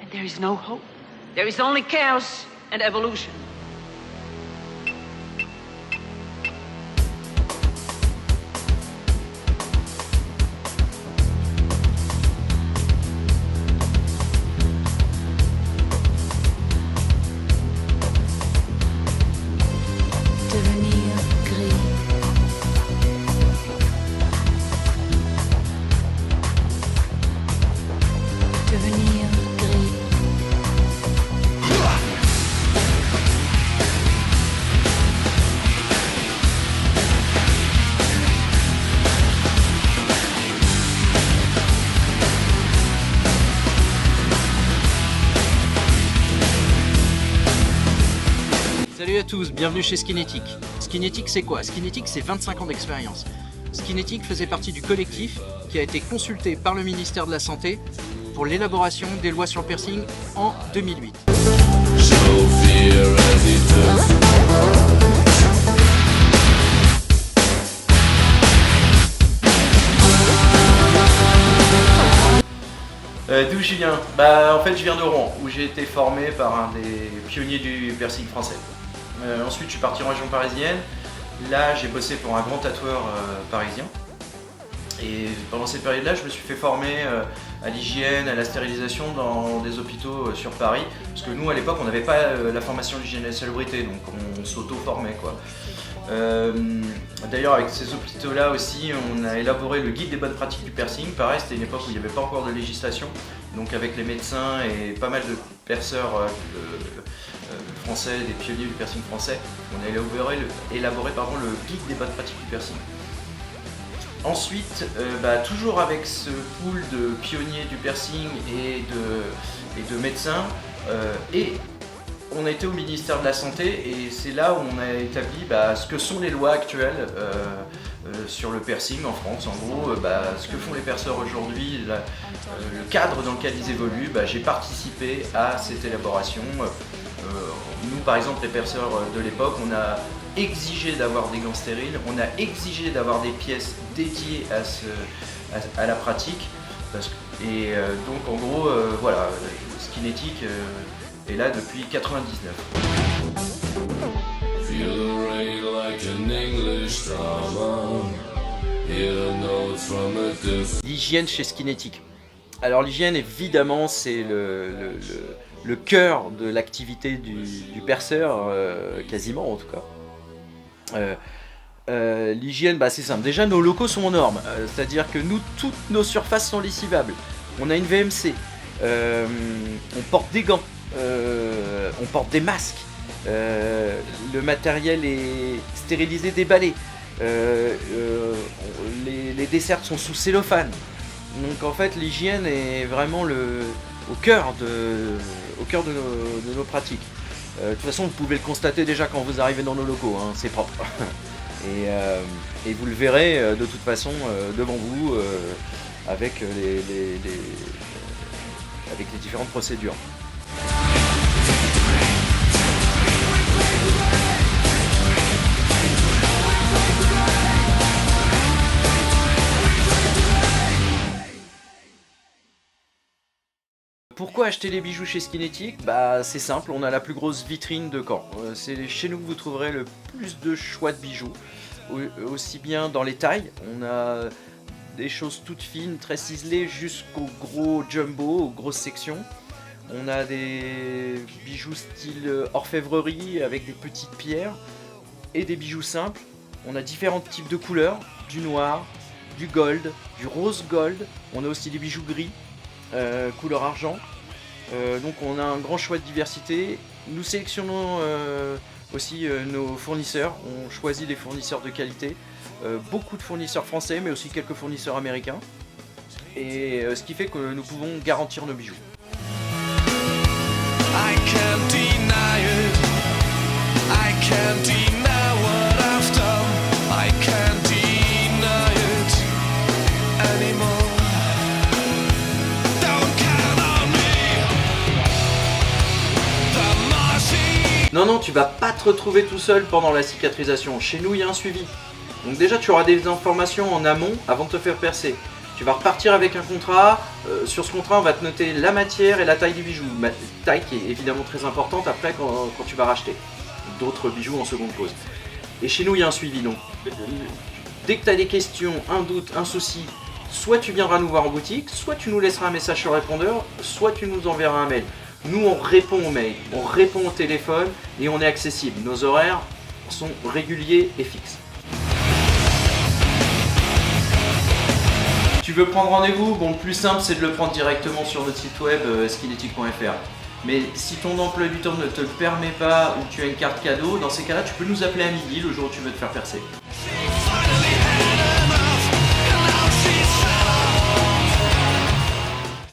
And there is no hope. There is only chaos and evolution. Salut à tous, bienvenue chez Skinetic. Skinetic c'est quoi? Skinetic c'est 25 ans d'expérience. Skinetic faisait partie du collectif qui a été consulté par le ministère de la Santé pour l'élaboration des lois sur le piercing en 2008. D'où je viens? Bah en fait je viens de Rouen, où j'ai été formé par un des pionniers du piercing français. Ensuite je suis parti en région parisienne. Là j'ai bossé pour un grand tatoueur parisien. Et pendant cette période-là, je me suis fait former à l'hygiène, à la stérilisation dans des hôpitaux sur Paris. Parce que nous, à l'époque, on n'avait pas la formation d'hygiène et de salubrité, donc on s'auto-formait, quoi. D'ailleurs, avec ces hôpitaux-là aussi, on a élaboré le guide des bonnes pratiques du piercing. Pareil, c'était une époque où il n'y avait pas encore de législation. Donc avec les médecins et pas mal de perceurs français, des pionniers du piercing français, on a élaboré le guide des bonnes pratiques du piercing. Ensuite, toujours avec ce pool de pionniers du piercing et de médecins, et on a été au ministère de la Santé et c'est là où on a établi ce que sont les lois actuelles sur le piercing en France. En gros, ce que font les perceurs aujourd'hui, le cadre dans lequel ils évoluent, j'ai participé à cette élaboration. Nous, par exemple, les perceurs de l'époque, on a exigé d'avoir des gants stériles, on a exigé d'avoir des pièces dédiées à la pratique. Donc en gros, voilà, Skinetic est là depuis 99. L'hygiène chez Skinetic. Alors l'hygiène, évidemment, c'est le cœur de l'activité du perceur, quasiment en tout cas. L'hygiène, c'est simple. Déjà, nos locaux sont aux normes, c'est-à-dire que nous, toutes nos surfaces sont lessivables. On a une VMC, on porte des gants, on porte des masques, le matériel est stérilisé, déballé, les desserts sont sous cellophane. Donc en fait, l'hygiène est vraiment au cœur de nos pratiques. De toute façon, vous pouvez le constater déjà quand vous arrivez dans nos locaux, hein, c'est propre. Et vous le verrez de toute façon devant vous avec les différentes procédures. Pourquoi acheter les bijoux chez Skinetic? C'est simple, on a la plus grosse vitrine de Caen. C'est chez nous que vous trouverez le plus de choix de bijoux. Aussi bien dans les tailles, on a des choses toutes fines, très ciselées, jusqu'aux gros jumbo, aux grosses sections. On a des bijoux style orfèvrerie avec des petites pierres et des bijoux simples. On a différents types de couleurs, du noir, du gold, du rose gold. On a aussi des bijoux gris. Couleur argent, donc on a un grand choix de diversité. Nous sélectionnons aussi nos fournisseurs, on choisit des fournisseurs de qualité, beaucoup de fournisseurs français mais aussi quelques fournisseurs américains, et ce qui fait que nous pouvons garantir nos bijoux. I can't deny it. I can't deny what I've done. I can't deny it anymore. Non, tu vas pas te retrouver tout seul pendant la cicatrisation. Chez nous, il y a un suivi. Donc déjà, tu auras des informations en amont avant de te faire percer. Tu vas repartir avec un contrat. Sur ce contrat, on va te noter la matière et la taille du bijou. Taille qui est évidemment très importante après quand tu vas racheter d'autres bijoux en seconde pose. Et chez nous, il y a un suivi. Donc, dès que tu as des questions, un doute, un souci, soit tu viendras nous voir en boutique, soit tu nous laisseras un message sur le répondeur, soit tu nous enverras un mail. Nous, on répond aux mails, on répond au téléphone et on est accessible. Nos horaires sont réguliers et fixes. Tu veux prendre rendez-vous? Bon, le plus simple, c'est de le prendre directement sur notre site web skinetic.fr. Mais si ton emploi du temps ne te le permet pas ou tu as une carte cadeau, dans ces cas-là, tu peux nous appeler à midi le jour où tu veux te faire percer.